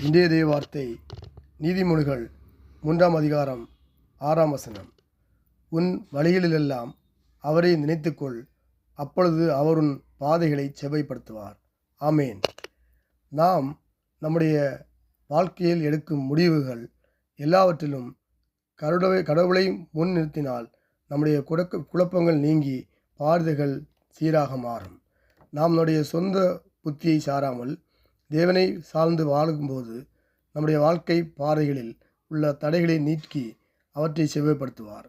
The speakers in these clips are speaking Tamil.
இன்றைய தேவ வார்த்தை நீதிமொழிகள் 3ஆம் அதிகாரம் 6ஆம் வசனம். உன் வழிகளிலெல்லாம் அவரை நினைத்துக்கொள், அப்பொழுது அவர் உன் பாதைகளை செவ்வைப்படுத்துவார். ஆமேன். நாம் நம்முடைய வாழ்க்கையில் எடுக்கும் முடிவுகள் எல்லாவற்றிலும் கடவுளை முன் நிறுத்தினால் நம்முடைய குழப்பங்கள் நீங்கி பாதைகள் சீராக மாறும். நாம் நம்முடைய சொந்த புத்தியை சாராமல் தேவனை சார்ந்து வாழும்போது நம்முடைய வாழ்க்கை பாதைகளில் உள்ள தடைகளை நீக்கி அவற்றை செவ்வாய்ப்படுத்துவார்.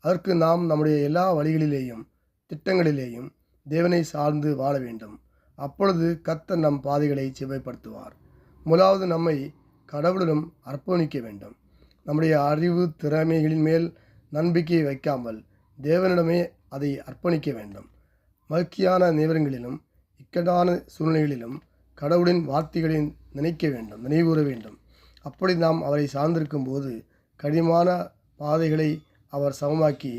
அதற்கு நாம் நம்முடைய எல்லா வழிகளிலேயும் திட்டங்களிலேயும் தேவனை சார்ந்து வாழ வேண்டும். அப்பொழுது கர்த்தர் நம் பாதைகளை செவ்வாய்ப்படுத்துவார். முதலாவது நம்மை கடவுளிடம் அர்ப்பணிக்க வேண்டும். நம்முடைய அறிவு திறமைகளின் மேல் நம்பிக்கை வைக்காமல் தேவனிடமே அதை அர்ப்பணிக்க வேண்டும். மகிழ்ச்சியான நேரங்களிலும் இக்கட்டான சூழ்நிலைகளிலும் கடவுளின் வார்த்தைகளின் நினைவுற வேண்டும். அப்படி நாம் அவரை சார்ந்திருக்கும் போது கடினமான பாதைகளை அவர் சமமாக்கி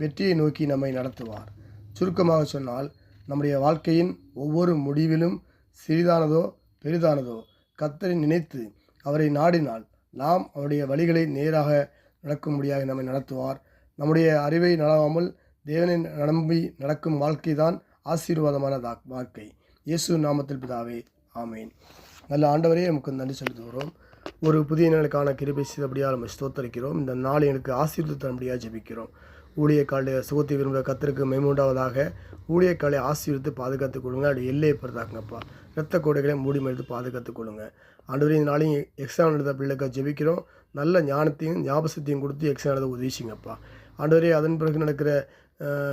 வெற்றியை நோக்கி நம்மை நடத்துவார். சுருக்கமாக சொன்னால், நம்முடைய வாழ்க்கையின் ஒவ்வொரு முடிவிலும் சிறிதானதோ பெரிதானதோ கர்த்தரை நினைத்து அவரை நாடினால் நாம் அவருடைய வழிகளை நேராக நடக்கும்படியாக நம்மை நடத்துவார். நம்முடைய அறிவை நடாமல் தேவனை நம்பி நடக்கும் வாழ்க்கை தான் ஆசீர்வாதமான வாழ்க்கை. இயேசு நாமத்தில் பிதாவே, ஆமேன். நல்ல ஆண்டவரே, நமக்கு நன்றி செலுத்துகிறோம். ஒரு புதிய நாளுக்கான கிருபை செய்தபடியாக நம்ம ஸ்தோத்தரிக்கிறோம். இந்த நாள் எனக்கு ஆசீர்வாதம் தரும்படியாக ஜெபிக்கிறோம். ஊழியக்காலைய சுகத்தை விரும்புகிற கர்த்தருக்கு மேம்புண்டாவதாக. ஊழியக்காலை ஆசீர்வித்து பாதுகாத்துக் கொள்ளுங்க. அப்படி எல்லையை பெறதாங்கப்பா. இரத்த கோடைகளை மூடி மறைத்து பாதுகாத்துக் கொள்ளுங்க. ஆண்டவரே, இந்த நாளையும் எக்ஸாம் எழுத பிள்ளைக்காக ஜெபிக்கிறோம். நல்ல ஞானத்தையும் ஞாபகத்தையும் கொடுத்து எக்ஸாம் எழுத உதவிச்சிங்கப்பா. ஆண்டவரே, அதன் பிறகு நடக்கிற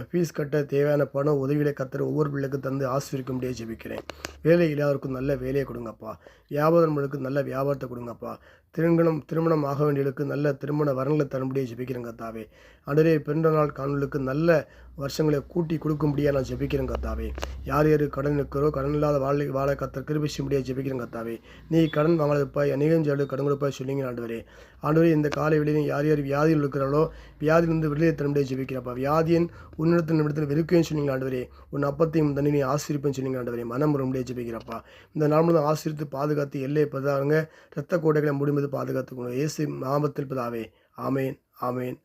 ஃபீஸ் கட்ட தேவையான பணம் உதவிகளை கர்த்தர் ஒவ்வொரு பிள்ளைக்கு தந்து ஆசீர்வதிக்க முடியாது ஜெபிக்கிறேன். வேலை இல்லாதவருக்கும் நல்ல வேலையை கொடுங்கப்பா. வியாபாரங்களுக்கு நல்ல வியாபாரத்தை கொடுங்கப்பா. திருமணம் ஆக வேண்டியவர்களுக்கு நல்ல திருமண வரங்களை தரும்படியாக ஜெபிக்கிறேன் கர்த்தாவே. ஆண்டவரே, பிறந்த நாள் காணொலிக்கு நல்ல வருஷங்களை கூட்டி கொடுக்கும்படியாக நான் ஜெபிக்கிறேன் கர்த்தாவே. யார் கடன் இருக்கிறோ கடன் இல்லாத வாழ கர்த்தர் கிருபை செய்யும்படியாக ஜெபிக்கிறேன் கர்த்தாவே. நீ கடன் வாங்காதப்பாய் அநேகம் ஜாடு கடன் கொடுப்பாய் சொல்லிங்க ஆண்டவரே. ஆண்டவரே, இந்த காலை வெளியிலும் யார் வியாதியில் இருக்கிறார்களோ வியாதியிலிருந்து விடுதலை தரும்படியாக ஜெபிக்கிறப்பா. வியாதியின் உன்னிடத்தில் வெறுக்கையும் சொன்னீங்க ஆண்டவரே. உன் அப்பத்தையும் தண்ணி ஆசிரிப்பேன்னு சொன்னீங்க ஆண்டவரே. மனம் வரும்படியாக ஜெபிக்கிறப்பா. இந்த நாள் முழுவதும் ஆசீர்வித்து பாதுகாத்து எல்லையை பதாங்க இரத்த கோட்டைகளை முடிந்தது பாதுகாத்துக்கணும். இயேசு நாமத்தில் பிதாவே, ஆமேன், ஆமேன்.